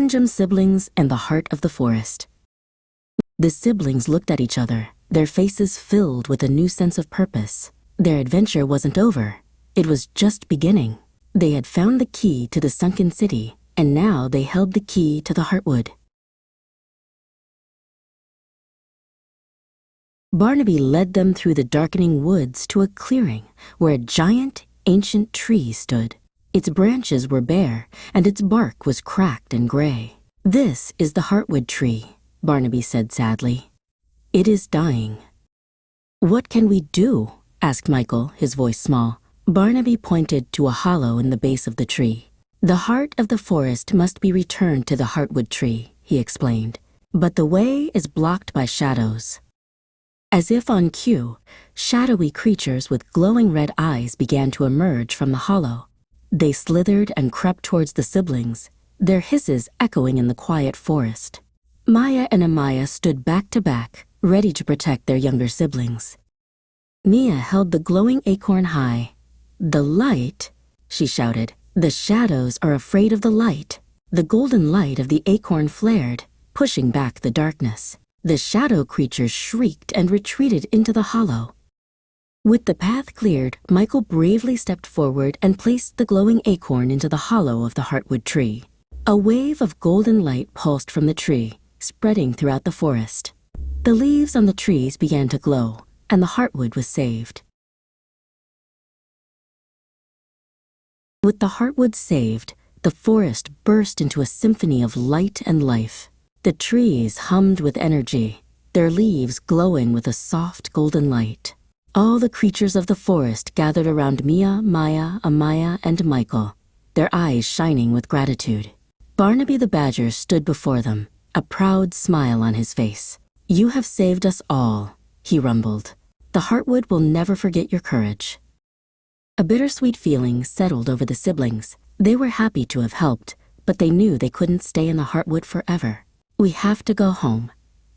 Sungem Siblings and the Heart of the Forest. The siblings looked at each other, their faces filled with a new sense of purpose. Their adventure wasn't over. It was just beginning. They had found the key to the sunken city, and now they held the key to the Heartwood. Barnaby led them through the darkening woods to a clearing where a giant, ancient tree stood. Its branches were bare, and its bark was cracked and gray. "This is the Heartwood Tree," Barnaby said sadly. "It is dying." "What can we do?" asked Michael, his voice small. Barnaby pointed to a hollow in the base of the tree. "The heart of the forest must be returned to the Heartwood Tree," he explained. "But the way is blocked by shadows." As if on cue, shadowy creatures with glowing red eyes began to emerge from the hollow. They slithered and crept towards the siblings, their hisses echoing in the quiet forest. Maya and Amaya stood back to back, ready to protect their younger siblings. Mia held the glowing acorn high. "The light," she shouted. "The shadows are afraid of the light." The golden light of the acorn flared, pushing back the darkness. The shadow creatures shrieked and retreated into the hollow. With the path cleared, Michael bravely stepped forward and placed the glowing acorn into the hollow of the Heartwood Tree. A wave of golden light pulsed from the tree, spreading throughout the forest. The leaves on the trees began to glow, and the Heartwood was saved. With the Heartwood saved, the forest burst into a symphony of light and life. The trees hummed with energy, their leaves glowing with a soft golden light. All the creatures of the forest gathered around Mia, Maya, Amaya, and Michael, their eyes shining with gratitude. Barnaby the Badger stood before them, a proud smile on his face. "You have saved us all," he rumbled. "The Heartwood will never forget your courage." A bittersweet feeling settled over the siblings. They were happy to have helped, but they knew they couldn't stay in the Heartwood forever. "We have to go home,"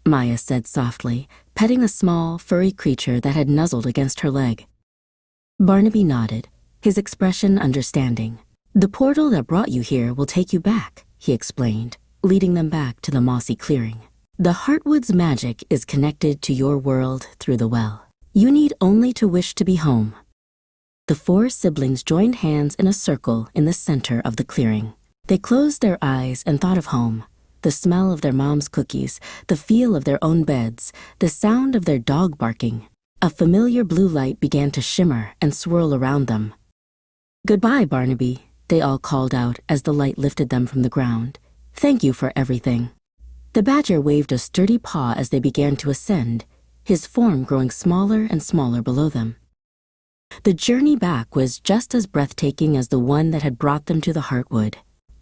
Maya said softly, petting a small, furry creature that had nuzzled against her leg. Barnaby nodded, his expression understanding. "The portal that brought you here will take you back," he explained, leading them back to the mossy clearing. "The Heartwood's magic is connected to your world through the well. You need only to wish to be home." The four siblings joined hands in a circle in the center of the clearing. They closed their eyes and thought of home. The smell of their mom's cookies, the feel of their own beds, the sound of their dog barking. A familiar blue light began to shimmer and swirl around them. "Goodbye, Barnaby," they all called out as the light lifted them from the ground. "Thank you for everything." The badger waved a sturdy paw as they began to ascend, his form growing smaller and smaller below them. The journey back was just as breathtaking as the one that had brought them to the Heartwood.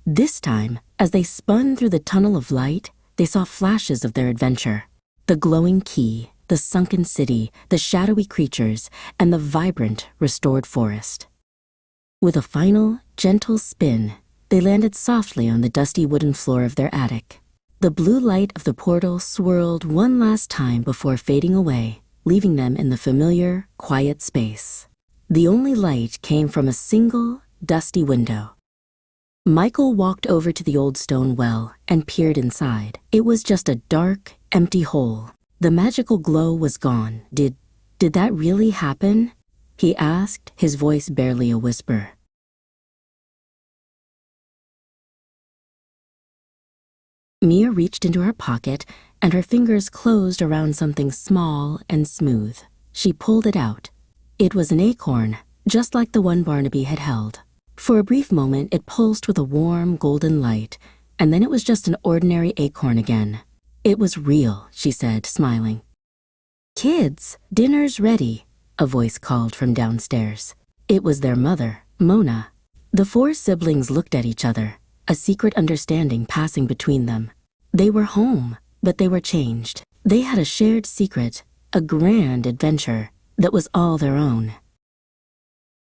This time, as they spun through the tunnel of light, they saw flashes of their adventure. The glowing key, the sunken city, the shadowy creatures, and the vibrant, restored forest. With a final, gentle spin, they landed softly on the dusty wooden floor of their attic. The blue light of the portal swirled one last time before fading away, leaving them in the familiar, quiet space. The only light came from a single, dusty window. Michael walked over to the old stone well and peered inside. It was just a dark, empty hole. The magical glow was gone. Did that really happen?" he asked, his voice barely a whisper. Mia reached into her pocket, and her fingers closed around something small and smooth. She pulled it out. It was an acorn, just like the one Barnaby had held. For a brief moment, it pulsed with a warm, golden light, and then it was just an ordinary acorn again. "It was real," she said, smiling. "Kids, dinner's ready," a voice called from downstairs. It was their mother, Mona. The four siblings looked at each other, a secret understanding passing between them. They were home, but they were changed. They had a shared secret, a grand adventure that was all their own.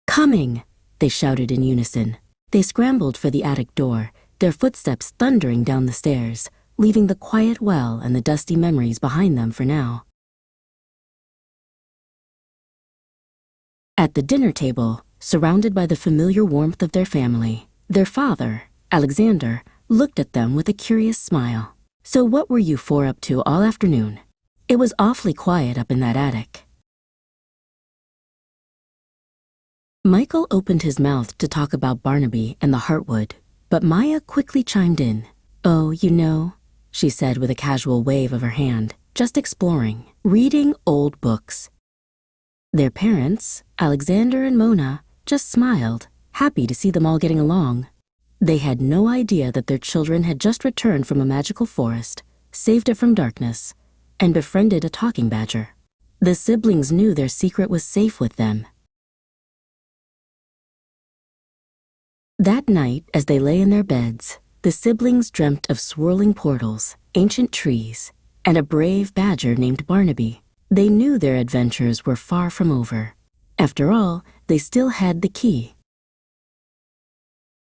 "Coming!" they shouted in unison. They scrambled for the attic door, their footsteps thundering down the stairs, leaving the quiet well and the dusty memories behind them for now. At the dinner table, surrounded by the familiar warmth of their family, their father, Alexander, looked at them with a curious smile. "So what were you four up to all afternoon?" It was awfully quiet up in that attic. Michael opened his mouth to talk about Barnaby and the Heartwood, but Maya quickly chimed in. "Oh, you know," she said with a casual wave of her hand, "just exploring, reading old books." Their parents, Alexander and Mona, just smiled, happy to see them all getting along. They had no idea that their children had just returned from a magical forest, saved it from darkness, and befriended a talking badger. The siblings knew their secret was safe with them. That night, as they lay in their beds, the siblings dreamt of swirling portals, ancient trees, and a brave badger named Barnaby. They knew their adventures were far from over. After all, they still had the key,